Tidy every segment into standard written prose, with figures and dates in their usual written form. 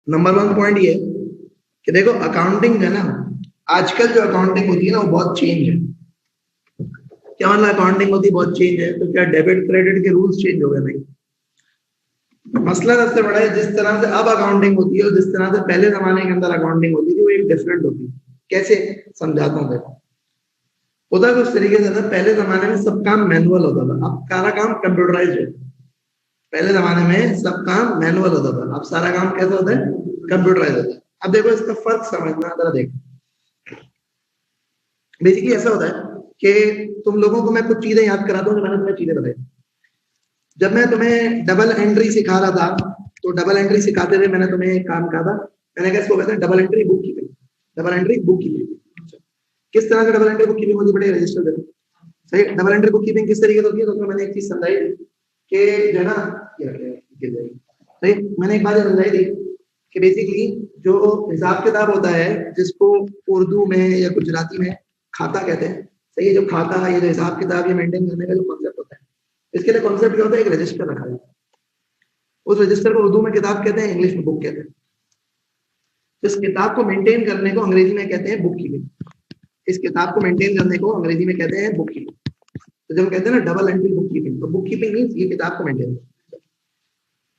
Number one point ये कि देखो अकाउंटिंग है ना, आजकल जो अकाउंटिंग होती है ना वो बहुत चेंज है। क्या मतलब अकाउंटिंग होती बहुत चेंज है, तो क्या डेबिट क्रेडिट के रूल्स चेंज हो गए? नहीं, मसला सबसे बड़ा है जिस तरह से अब अकाउंटिंग होती है और जिस तरह से पहले जमाने के अंदर अकाउंटिंग होती थी वो एक डिफरेंट होती है। कैसे समझाता हूँ देखो। होता कुछ तरीके से था, पहले जमाने में सब काम मैनुअल होता था, अब सारा काम कंप्यूटराइज है। पहले जमाने में सब काम मैनुअल होता था, अब सारा काम कैसा होता है? कंप्यूटराइज होता है। अब देखो इसका फर्क समझना जरा देखो। बेसिकली ऐसा होता है कि तुम लोगों को मैं कुछ चीजें याद कराता हूँ जो मैंने तुम्हें चीजें बताई। जब मैं तुम्हें डबल एंट्री सिखा रहा था, तो डबल एंट्री सिखाते हुए मैंने तुम्हें एक काम कहा था, मैंने कहा इसको कहते हैं double entry book keeping. Double entry book keeping किस तरह से डबल एंट्री बुक कीपिंग होती पड़ेगी? रजिस्टर देखो सही। डबल एंट्री बुक कीपिंग किस तरीके से होती है? तो मैंने एक चीज समझाई कि जो है ना, सही, मैंने एक बात समझाई थी कि बेसिकली जो हिसाब किताब होता है जिसको उर्दू में या गुजराती में खाता कहते हैं, सही है। जो खाता, ये जो हिसाब किताब ये मेंटेन करने का जो कॉन्सेप्ट होता है, इसके लिए कॉन्सेप्ट क्या होता है? एक रजिस्टर रखा है। उस रजिस्टर को उर्दू में किताब कहते हैं, इंग्लिश में बुक कहते हैं। तो इस किताब को मेंटेन करने को अंग्रेजी में कहते हैं बुक कीपिंग। इस किताब को मेंटेन करने को अंग्रेजी में कहते हैं बुक कीपिंग। तो जब कहते हैं ना डबल एंट्री बुक कीपिंग, तो बुक कीपिंग मीन्स ये किताब को मेंटेन करना।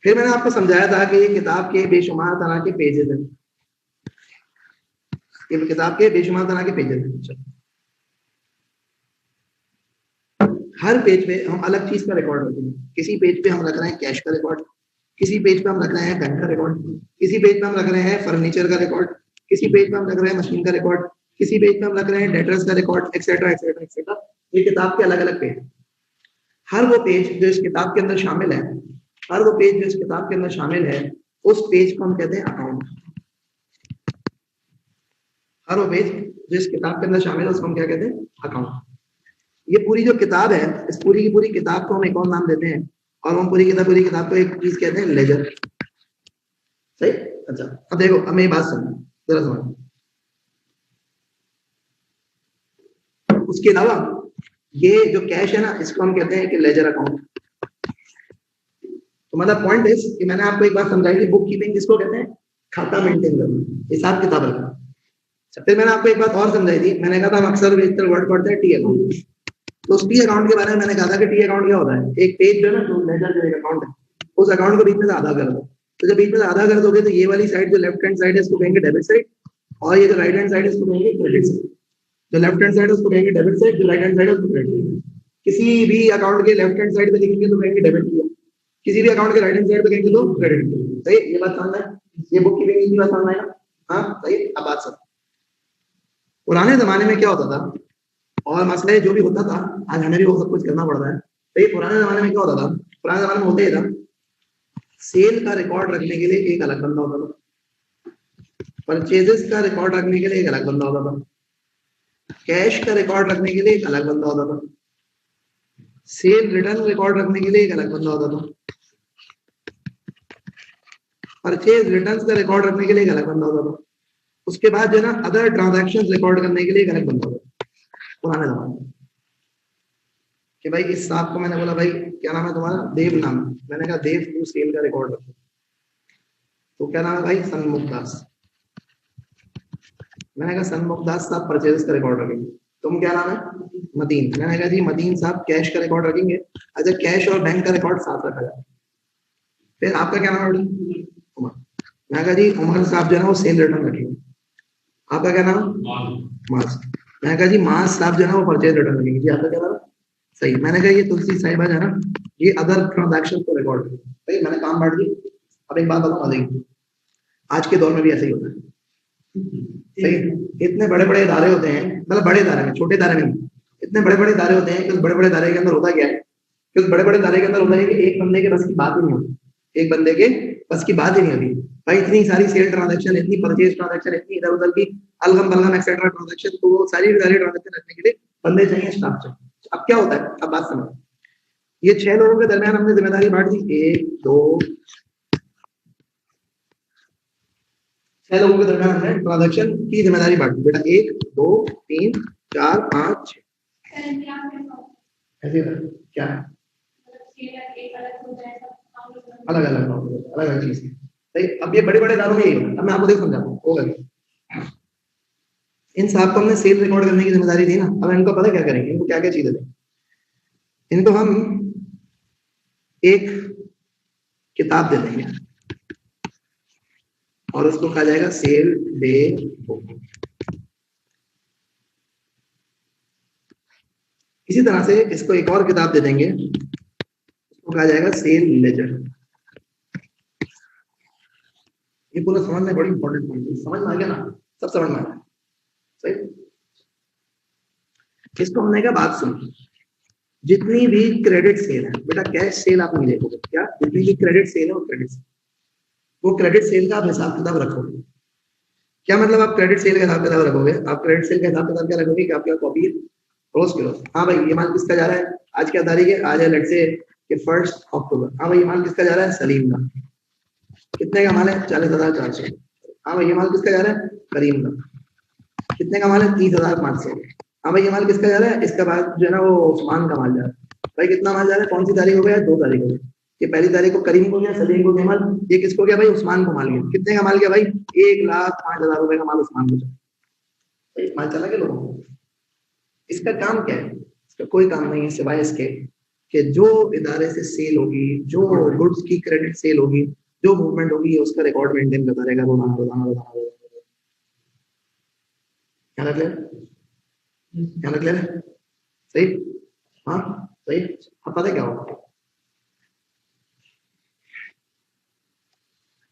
फिर मैंने आपको समझाया था कि ये किताब के बेशुमार तरह के पेजेस हैं। ये किताब के बेशुमार तरह के पेजेस हैं। हर पेज पे हम अलग चीज का रिकॉर्ड रखते हैं। किसी पेज पे हम रख रहे हैं कैश का रिकॉर्ड, किसी पेज पे हम रख रहे हैं बैंक का रिकॉर्ड, किसी पेज पे हम रख रहे हैं फर्नीचर का रिकॉर्ड, किसी पेज पे हम रख रहे हैं मशीन का रिकॉर्ड, किसी पेज पे हम रख रहे हैं डेटर्स का रिकॉर्ड, एक्सेट्रा एक्सेट्रा एक्सेट्रा। ये किताब के अलग अलग पेज। हर वो पेज जो इस किताब के अंदर शामिल है, हर वो पेज जो इस किताब के अंदर शामिल है, उस पेज को हम कहते हैं अकाउंट। हर वो पेज जो इस किताब के अंदर शामिल है उसको हम क्या कहते हैं? अकाउंट। ये पूरी जो किताब है, इस पूरी की पूरी किताब को हम एक और नाम देते हैं, और हम पूरी किताब को एक चीज कहते हैं लेजर। सही। अच्छा, अब देखो, अब मेरी बात सुनो, जरा समझो। उसके अलावा ये जो कैश है ना, इसको हम कहते हैं कि लेजर अकाउंट। तो मतलब पॉइंट इज कि मैंने आपको एक बात समझाई थी, बुक कीपिंग किसको कहते हैं? खाता मेंटेन करना, हिसाब किताब रखना। फिर मैंने आपको एक बात और समझाई थी, मैंने कहा था हम अक्सर वर्ड पढ़ते हैं टी अकाउंट। तो उस टी अकाउंट के बारे में मैंने कहा था कि टी अकाउंट क्या होता है? एक पेज जो है ना, जो लेजर जो एक अकाउंट है, उस अकाउंट को बीच में से आधा कर दो। तो जब बीच में से आधा कर दोगे तो ये वाली साइड जो लेफ्ट हैंड साइड है इसको कहेंगे डेबिट साइड, और ये जो राइट हैंड साइड है इसको कहेंगे क्रेडिट साइड। जो लेफ्ट हैंड साइड है उसको कहेंगे डेबिट साइड, जो राइट हैंड साइड है उसको क्रेडिट साइड। किसी भी अकाउंट के लेफ्ट हैंड साइड पे लिखेंगे तो कहेंगे डेबिट किया, किसी भी अकाउंट के राइट हैंड साइड पे कहेंगे तो क्रेडिट किया। सही, ये बात समझ में? ये बुक कीपिंग की बात समझ में? हाँ सही। अब बात समझ, पुराने जमाने में क्या होता था, और मसला जो भी होता था, आज हमें भी वो सब कुछ करना पड़ रहा है। तो ये पुराने जमाने में क्या होता था? पुराने जमाने में होता ही था, सेल का रिकॉर्ड रखने के लिए एक अलग बंदा होता था, परचेजेस का रिकॉर्ड रखने के लिए एक अलग बंदा होता था, कैश का रिकॉर्ड रखने के लिए एक अलग बंदा होता था, सेल रिटर्न रिकॉर्ड रखने के लिए एक अलग बंदा होता था, परचेज रिटर्न का रिकॉर्ड रखने के लिए एक अलग बंदा होता था। उसके बाद जो है ना, अदर ट्रांजैक्शंस रिकॉर्ड करने के लिए एक अलग बंदा होता था पुराने जमाने में। कि भाई इस साहब को मैंने बोला, भाई क्या नाम है तुम्हारा? देव नाम। मैंने कहा देव, तू सेल का रिकॉर्ड रखो। तो क्या नाम है भाई? सन्मुख दास। मैंने कहा सन्मुख दास साहब परचेज का रिकॉर्ड रखेंगे। तुम क्या नाम है? मदीन। मैंने कहा जी मदीन साहब कैश का रिकॉर्ड रखेंगे। अच्छा, कैश और बैंक का रिकॉर्ड साथ रखा जाए। फिर आपका क्या नाम है? उमर। मैंने कहा जी उमर साहब जो है ना वो सेल रिटर्न रखेंगे। आपका क्या नाम? मास। मैंने कहा जी मास साहब जो है ना वो परचेज रिटर्न रखेंगे। जी आपका क्या नाम? सही। मैंने कहा ये तुलसी साहिबा जो है ना, ये अदर ट्रांजैक्शन को रिकॉर्ड करेंगे। भाई मैंने काम बांट दी। अब एक बात बताऊं, देखिए आज के दौर में भी ऐसा ही होता है। सही है? इतने बड़े बड़े इदारे होते हैं, मतलब बड़े इदारे में, छोटे इदारे में नहीं। इतने बड़े बड़े इदारे होते हैं कि उस बड़े बड़े इदारे के अंदर होता क्या है, कि उस बड़े बड़े इदारे के अंदर होता है कि एक बंदे के बस की बात ही नहीं होती। एक बंदे के बस की बात ही नहीं होती। भाई इतनी सारी सेल ट्रांजैक्शन, इतनी परचेज ट्रांजैक्शन, इतनी इधर उधर की अलगम बलगम एक्सेट्रा ट्रांजैक्शन, तो वो सारी ट्रांजैक्शन रखने के लिए बंदे चाहिए, स्टाफ चाहिए। अब क्या होता है, अब बात समझ। ये 6 लोगों के दरमियान हमने जिम्मेदारी बांट दी, 1 2 6 लोगों के दरमियान हमने ट्रांजैक्शन की जिम्मेदारी बांट दी। बेटा 1 2 3 4 5 6 ऐसे क्या है? अलग अलग अलग अलग चीज है। सही। अब ये बड़े बड़े इदारों में यही होगा। अब मैं आपको देख समझाता हूँ होगा। इन साहब को हमने सेल रिकॉर्ड करने की जिम्मेदारी दी ना, अब इनको पता क्या करेंगे, इनको क्या क्या चीजें दें। इनको हम एक किताब दे देंगे और उसको कहा जाएगा सेल डे बुक। इसी तरह से इसको एक और किताब दे देंगे, उसको कहा जाएगा सेल लेजर। ये पूरा समझ में बड़ी इंपॉर्टेंट पॉइंट है, समझ में आ गया ना, सब समझ में आ गया। सही। इसको हमने कहा बात सुन, जितनी भी क्रेडिट सेल है बेटा, कैश सेल आप नहीं देखोगे, क्या जितनी भी क्रेडिट सेल है वो क्रेडिट सेल, वो क्रेडिट सेल का आप हिसाब किताब रखोगे। क्या मतलब आप क्रेडिट सेल का हिसाब किताब रखोगे? आप क्रेडिट सेल का हिसाब किताब क्या रखोगे कि आपके कॉपी रोज के रोज, हाँ भाई ये माल किसका जा रहा है, आज क्या तारीख है, आज है लेट्स से कि 1 अक्टूबर। हाँ भाई ये माल किसका जा रहा है, सलीम का। कितने का माल है, 40,400। हाँ भाई ये माल किसका जा रहा है, करीम का। कितने का माल है, 30,500। हाँ भाई ये माल किसका जा रहा है, इसके बाद जो है ना वो उस्मान का माल जा रहा है। भाई कितना माल जा रहा है, कौन सी तारीख हो गया, 2 तारीख हो गई। ये पहली तारीख को करीम को गया, सलीम को गया माल, ये किसको गया भाई, उस्मान को माल गया। कितने का माल गया भाई, 1,05,000 रुपए का माल उस्मान को चला। माल चला गया लोगों को। इसका काम क्या है, इसका कोई काम नहीं है सिवाय इसके कि जो इदारे से सेल होगी, जो गुड्स की क्रेडिट सेल होगी, जो मूवमेंट होगी, उसका रिकॉर्ड मेंटेन करता रहेगा रोजाना रोजाना रोजाना रोजाना। क्या रख लिया, क्या रख लिया, सही। हाँ सही। अब पता है क्या होगा,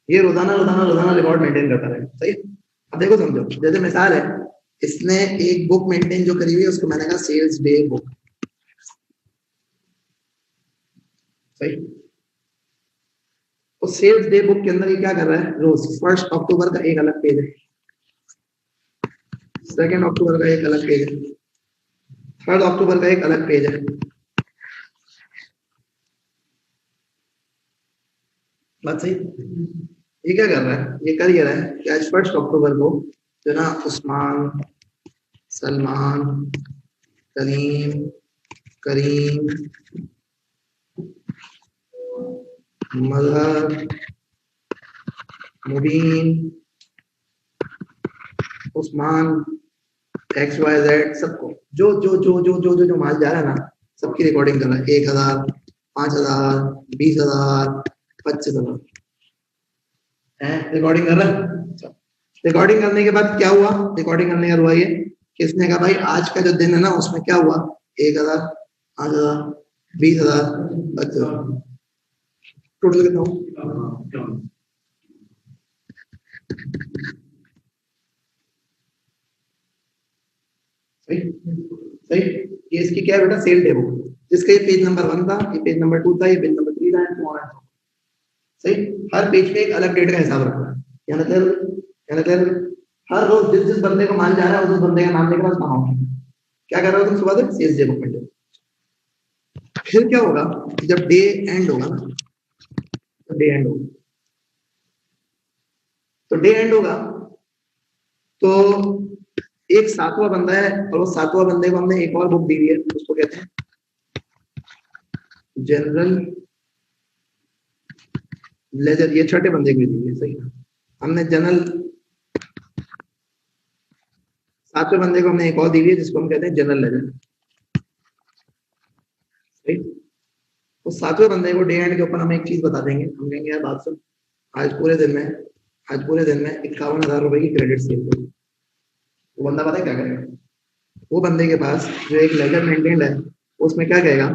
ये रोजाना रोजाना रोजाना रिकॉर्ड मेंटेन करता रहेगा। सही। अब देखो समझो, जैसे मिसाल है, इसने एक बुक मेंटेन जो करी हुई है उसको मैंने कहा सेल्स डे बुक। सही। तो सेल्स डे बुक के अंदर ये क्या कर रहा है, रोज 1 अक्टूबर का एक अलग पेज है, 2 अक्टूबर का एक अलग पेज है, 3 अक्टूबर का एक अलग पेज है। बात सही। ये क्या कर रहा है, ये कर ये रहा है कि आज 1 अक्टूबर को जो ना उस्मान, सलमान, करीम, करीम, मजहर, मुबीन, उस्मान, XYZ, सबको जो जो जो जो जो जो जो माल जा रहा है ना, सबकी रिकॉर्डिंग कर रहा है। 1,000, 5,000, 20,000, 25,000 है रिकॉर्डिंग कर रहा है। रिकॉर्डिंग करने के बाद क्या हुआ, रिकॉर्डिंग करने का हुआ ये कि इसने कहा भाई आज का जो दिन है ना उसमें क्या हुआ, 1,000, 5,000, 20,000, 25,000, टोटल कितना हुआ। सही। सही। ये इसकी क्या है बेटा, सेल टेबल, जिसका ये पेज नंबर 1 था, ये पेज नंबर 2 था, ये पेज नंबर 3 था, सही। हर पेज पे एक अलग डेट का हिसाब रखना है, क्या मतलब, क्या मतलब हर रोज जिस जिस बंदे को माल जा रहा है उस बंदे का नाम लिख रहा है, उसका अमाउंट क्या कर रहा हो तुम सुबह से, सेल्स डे बुक में। फिर क्या होगा, जब डे एंड होगा ना, तो डे एंड होगा, तो डे एंड होगा तो एक 7वां बंदा है, और वो 7वां बंदे को हमने एक और बुक दी हुई है, उसको कहते हैं जनरल लेजर। ये छठे बंदे को दी हुई है, सही। हमने जनरल 7वें बंदे को हमने एक और दी हुई है जिसको हम कहते हैं जनरल लेजर, सही। तो 7वें बंदे को डे एंड के ऊपर हम एक चीज बता देंगे, हम कहेंगे यार बात सुन, आज पूरे दिन में, आज पूरे दिन में 51,000 रुपए की क्रेडिट सेल हुई। वो बंदा पता है क्या करेगा, वो बंदे के पास जो एक लेजर मेंटेन्ड है उसमें क्या कहेगा,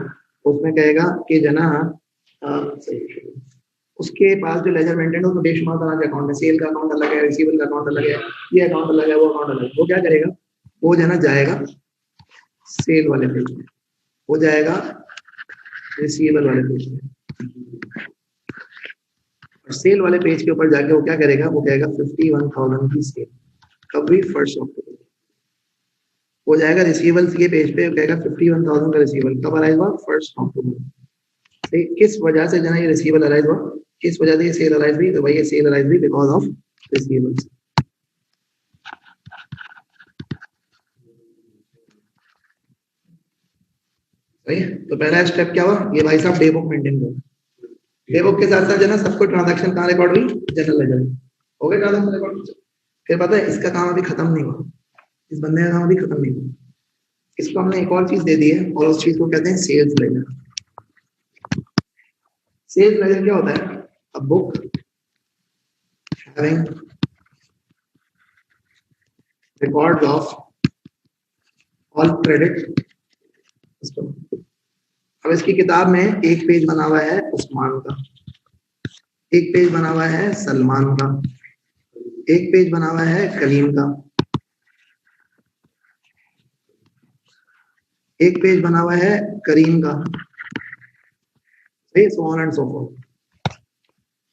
उसमें कहेगा कि जना उसके पास जो लेजर मेंटेन्ड है उसमें बेशुमार तरह के अकाउंट है, सेल का अकाउंट अलग है, रिसीवेबल का अकाउंट अलग है, ये अकाउंट अलग है, वो अकाउंट अलग है। वो क्या करेगा, वो जना जाएगा सेल वाले पेज में, वो जाएगा रिसीवेबल वाले पेज में, और सेल वाले पेज के ऊपर जाके वो क्या करेगा, वो कहेगा 51,000 की सेल, कभी 1 अक्टूबर। हो जाएगा रिसीवेबल्स के पेज पे, कहेगा 51,000 का रिसीवेबल कब अराइज हुआ, 1 अक्टूबर। किस वजह से जना ये रिसीवेबल अराइज हुआ, किस वजह से ये सेल अराइज हुई, तो भाई ये सेल अराइज हुई बिकॉज ऑफ रिसीवेबल्स। सही है। तो पहला स्टेप क्या हुआ, ये भाई साहब डे बुक मेंटेन करो, डे बुक के साथ साथ जो है ना सबको ट्रांजैक्शन कहाँ रिकॉर्ड हुई, जनरल लेजर हो गए ट्रांजैक्शन रिकॉर्ड। फिर पता है इसका काम अभी खत्म नहीं हुआ, इस बंदे का काम अभी खत्म नहीं हुआ, इसको हमने एक और चीज दे दी है और उस चीज को कहते हैं सेल्स लेजर। सेल्स लेजर क्या होता है, a book having record of all credit. अब इसकी किताब में एक पेज बना हुआ है उस्मान का, एक पेज बना हुआ है सलमान का, एक पेज बना हुआ है कलीम का, एक पेज बना हुआ है करीम का, so on and so forth.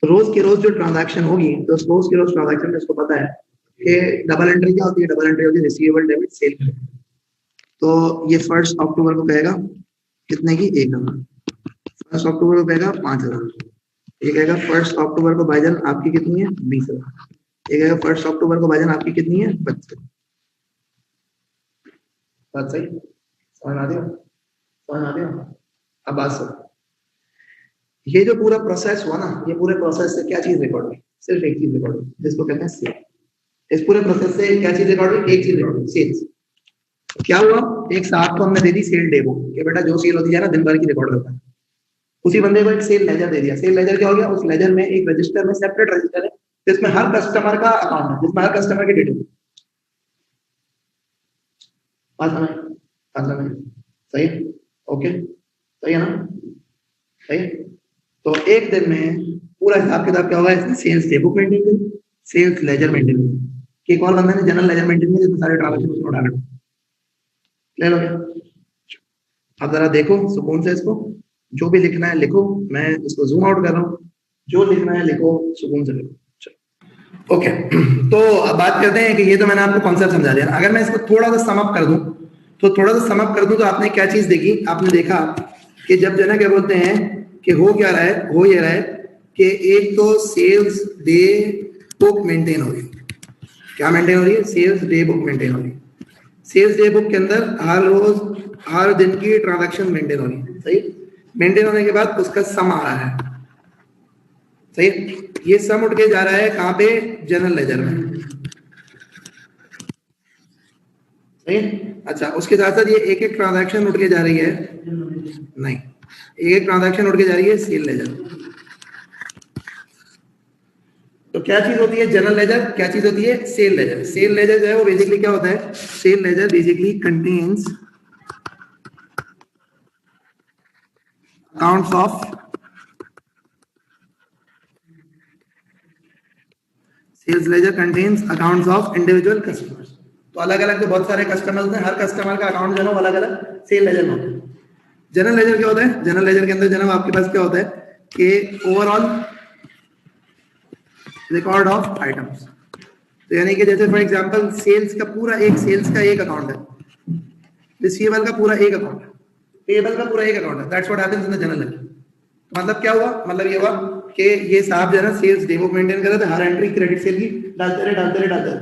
रोज के रोज जो ट्रांजैक्शन होगी तो रोज के रोज ट्रांजैक्शन में इसको पता है कि डबल एंट्री क्या होती है, डबल एंट्री होती है रिसीवेबल डेबिट सेल। तो ये 1 अक्टूबर को कहेगा कितने की, 1000। 1 अक्टूबर को कहेगा 5000। ये कहेगा 1 अक्टूबर को भाईजान आपकी कितनी है, 20,000। ये कहेगा 1 अक्टूबर को भाईजान आपकी कितनी है, 25,000। बात सही, समझ आ रही हो, समझ आ रही हो। अब बात सुन, ये जो पूरा प्रोसेस हुआ ना, ये पूरे प्रोसेस से क्या चीज रिकॉर्ड हुई, सिर्फ एक चीज रिकॉर्ड हुई जिसको कहते हैं सेल। इस पूरे प्रोसेस से क्या चीज रिकॉर्ड हुई, एक चीज रिकॉर्ड हुई, सेल्स। क्या हुआ, एक साहब को हमने दे दी सेल डेमो कि बेटा जो सेल होती है ना दिन भर की रिकॉर्ड करता है। उसी बंदे को एक सेल लेजर दे दिया। सेल लेजर क्या हो गया, उस लेजर में एक रजिस्टर में सेपरेट रजिस्टर है जिसमें हर कस्टमर का अकाउंट है, जिसमें हर कस्टमर की डिटेल। बात समझ सही, ओके सही है ना, सही। तो एक दिन में पूरा हिसाब किताब क्या होगा, इसमें सेल्स डे बुक मेंटेन करी, सेल्स लेजर मेंटेन करी, एक और बंदे ने जनरल लेजर मेंटेन करी जिसमें सारे ट्रांजैक्शन उसमें डाले। ले लो क्या, अब जरा देखो सुकून से इसको, जो भी लिखना है लिखो, मैं इसको जूम आउट कर रहा हूँ, जो लिखना है लिखो, सुकून से लिखो। ओके तो अब बात करते हैं कि ये तो मैंने आपको कॉन्सेप्ट समझा दिया। अगर मैं इसको थोड़ा सा समअप कर दूं तो आपने क्या चीज देखी, आपने देखा कि जब जो है ना क्या बोलते हैं कि हो क्या रहा है, हो ये रहा है कि एक तो सेल्स डे बुक मेंटेन हो रही है। क्या मेंटेन हो रही है, सेल्स डे बुक मेंटेन हो रही है। सेल्स डे बुक के अंदर हर रोज हर दिन की ट्रांजैक्शन मेंटेन हो रही है, सही। मेंटेन होने के बाद उसका सम आ रहा है, सही। ये सम उठ के जा रहा है कहां पे, जनरल लेजर में, सही। अच्छा, उसके साथ साथ ये एक एक ट्रांजैक्शन उठ के जा रही है, नहीं, एक एक ट्रांजैक्शन उठ के जा रही है सेल लेजर। तो क्या चीज होती है जनरल लेजर, क्या चीज होती है सेल लेजर। सेल लेजर जो है वो बेसिकली क्या होता है, sale ledger basically contains accounts of sales ledger contains accounts of individual customers. तो अलग अलग जो बहुत सारे कस्टमर्स हैं, हर कस्टमर का अकाउंट जो है वो अलग अलग सेल लेजर में होता है। जनरल लेजर क्या होता है, जनरल लेजर के अंदर जनाब आपके पास क्या होता है कि ओवरऑल रिकॉर्ड ऑफ आइटम्स। तो यानी कि जैसे फॉर एग्जांपल सेल्स का पूरा एक अकाउंट है, रिसीवेबल का पूरा एक अकाउंट है, पेबल का पूरा एक अकाउंट है। That's what happens in the general ledger. मतलब क्या हुआ, मतलब ये हुआ कि ये साहब जो है ना सेल्स डे बुक मेंटेन कर रहे थे, हर एंट्री क्रेडिट सेल की डालते रहे।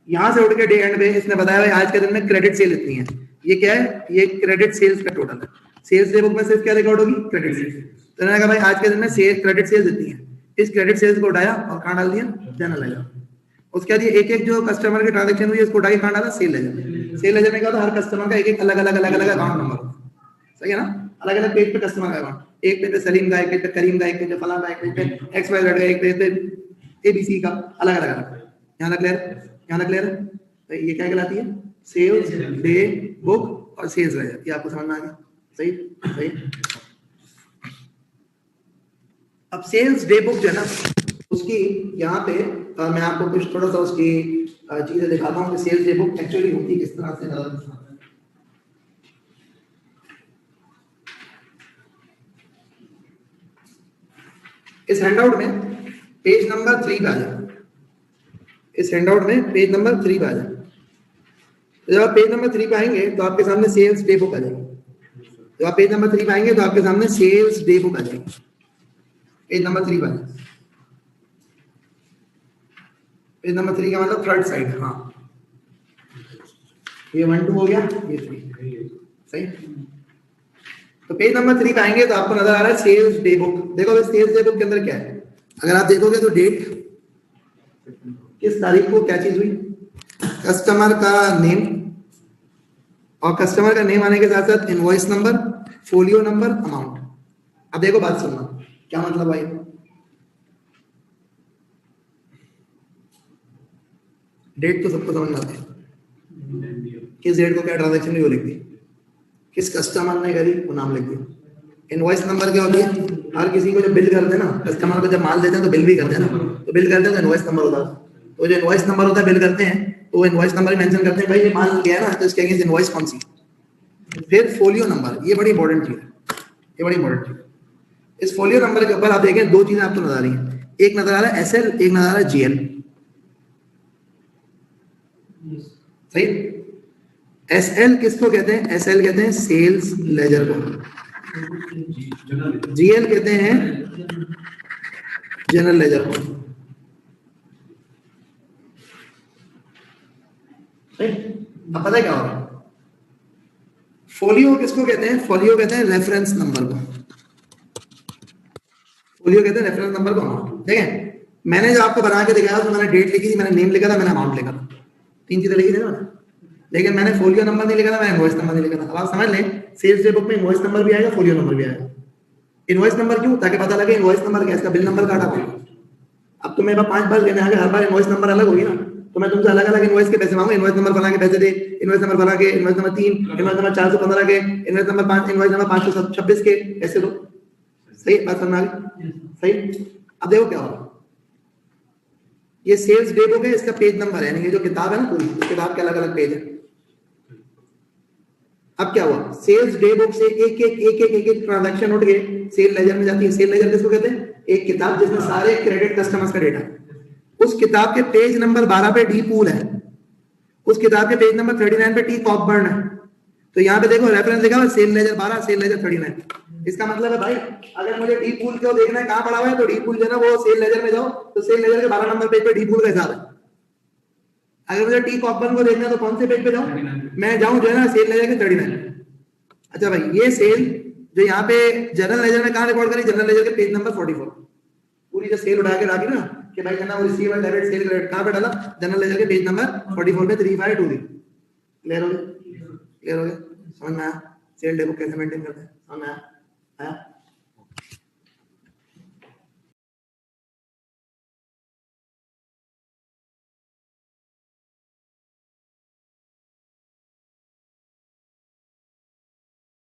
यहाँ से उठ के डे एंड पे इसने बताया भाई आज के दिन में क्रेडिट सेल इतनी है। ये क्या है, ये क्रेडिट सेल्स का टोटल है। सेल्स डे बुक में सिर्फ क्या रिकॉर्ड होगी, क्रेडिट सेल्स। तो मैंने कहा भाई आज के दिन में सेल क्रेडिट सेल्स इतनी है, इस क्रेडिट सेल्स को उठाया और कहाँ डाल दिया, जनरल लेजर। उसके बाद ये एक एक जो कस्टमर की ट्रांजेक्शन हुई इसको उठा के कहाँ डाला, सेल लेजर। सेल लेजर में क्या होता है, हर कस्टमर का एक एक अलग अलग अकाउंट नंबर होता है, सही है ना। अलग अलग पेज पे कस्टमर का अकाउंट, एक पेज पे सलीम का, एक पेज पे करीम का, एक पेज पे फलां का, एक पेज पे एक्स वाई जेड का, एक पेज पे एबीसी का, अलग अलग। यहाँ तक क्लियर है। तो ये क्या कहलाती है, सेल्स डे बुक और सेल्स लेजर। ये आपको समझ में आ गया, सही सही। अब सेल्स डे बुक जो है ना उसकी यहाँ पे मैं आपको कुछ थोड़ा सा उसकी चीजें दिखाता हूँ कि सेल्स डे बुक एक्चुअली होती किस तरह से। इस हैंडआउट में पेज नंबर 3 पे आ जाए, इस हैंडआउट में पेज नंबर 3 पे आ जाए। तो जब आप पेज नंबर 3 पे आएंगे तो आपके सामने सेल्स डे बुक आ जाएगी। जब आप पेज नंबर 3 पे आएंगे तो आपके सामने सेल्स डे बुक आ जाएगी। पेज नंबर 3 पे, पेज नंबर 3 का मतलब थर्ड साइड। हाँ, ये 1 2 हो गया, ये 3, सही। तो पेज नंबर 3 पे आएंगे तो आपको नजर आ रहा है सेल्स डे बुक। देखो सेल्स डे बुक के अंदर क्या है, अगर आप देखोगे तो डेट, किस तारीख को क्या चीज हुई, कस्टमर का नेम, और कस्टमर का नेम आने के साथ साथ invoice number, folio number, amount. अब देखो बात सुनना, क्या मतलब भाई, डेट तो सबको समझ में आती है, किस डेट को क्या ट्रांजैक्शन हुई वो लिख दी, किस कस्टमर ने करी वो नाम लिख दिया। इनवॉइस नंबर क्या होती है, हर किसी को जब बिल करते हैं ना, कस्टमर को जब माल देते हैं तो बिल भी करते हैं ना, तो बिल करते हैं तो इनवॉइस नंबर होता है, तो जो इनवॉइस नंबर होता है बिल करते हैं तो वो इनवॉइस नंबर मेंशन करते हैं, भाई ये माल गया ना तो इसके अगेंस्ट इनवॉइस कौन सी। फिर फोलियो नंबर, ये बड़ी इंपॉर्टेंट चीज है, ये बड़ी इंपॉर्टेंट चीज है। इस फोलियो नंबर के ऊपर आप देखें दो चीजें आपको नजर आ रही हैं, एक नजर आ रहा है एसएल, एक नजर आ रहा है जीएल, सही। एसएल किसको कहते हैं, एसएल कहते हैं सेल्स लेजर को, जीएल कहते हैं जनरल लेजर को। अब पता है क्या होगा, फोलियो किसको कहते हैं, फोलियो कहते हैं रेफरेंस नंबर को, फोलियो कहते हैं रेफरेंस नंबर को। देखें मैंने जो आपको बना के दिखाया तो मैंने डेट लिखी थी, मैंने नेम लिखा था, मैंने अमाउंट लिखा था, तीन चीजें लिखी थी ना, लेकिन मैंने फोलियो नंबर नहीं लिखा था, मैंने इनवॉइस नंबर नहीं लिखा था। अब आप समझ लें सेल्स डे बुक में इनवॉइस नंबर भी आएगा, फोलियो नंबर भी आएगा। इनवॉइस नंबर क्यों, ताकि पता लगे इनवॉइस नंबर क्या है, इसका बिल नंबर काटा होगा। अब तो मेरे पास 5 बार लेने आ गए, हर बार इनवॉइस नंबर अलग होगी ना, तो मैं तुमसे अलग अलग इनवॉइस के पैसे मांगू, इनवॉइस नंबर बना के पैसे दे, इनवॉइस नंबर बना के, इनवॉइस नंबर 3, इनवॉइस नंबर 415 के, इनवॉइस नंबर 5, इनवॉइस नंबर 526 के, ऐसे दो। सही बात समझ में आ गई, सही। अब देखो क्या होगा, ये सेल्स डे बुक है, इसका पेज नंबर है, यानी ये जो किताब है ना पूरी, किताब के अलग अलग पेज है। अब क्या हुआ, सेल्स डे बुक से एक ट्रांजैक्शन उठ के सेल लेजर में जाती है। सेल लेजर किसको कहते हैं, एक किताब जिसमें सारे क्रेडिट कस्टमर्स का डेटा, उस किताब के पेज नंबर 12 पे डी पूल है, उस किताब के पेज नंबर 39 पे टी कॉकबर्न है। तो यहाँ पे देखो रेफरेंस लिखा हुआ सेल लेजर 12, सेल लेजर 39। इसका मतलब है भाई अगर मुझे डी पूल को देखना है कहाँ पड़ा हुआ है, तो डी पूल जो है ना वो सेल लेजर में जाओ, तो सेल लेजर के 12 नंबर पेज पे डी पूल का हिसाब है। अगर मुझे टी कॉकबर्न को देखना है तो कौन से पेज पे जाऊं, मैं जाऊं जो है ना सेल लेजर के 39। अच्छा भाई ये सेल जो यहाँ पे जनरल लेजर में कहाँ रिकॉर्ड करी, जनरल लेजर के पेज नंबर 44, पूरी जो सेल उठा के रखी ना कि भाई कहना वो रिसीव डेबिट सेल क्रेडिट कहाँ पे डाला, जनरल लेजर के पेज नंबर 44 पे 3523। क्लियर हो गया, क्लियर हो गया, समझ में आया सेल डे बुक कैसे मेंटेन करते हैं, समझ में आया।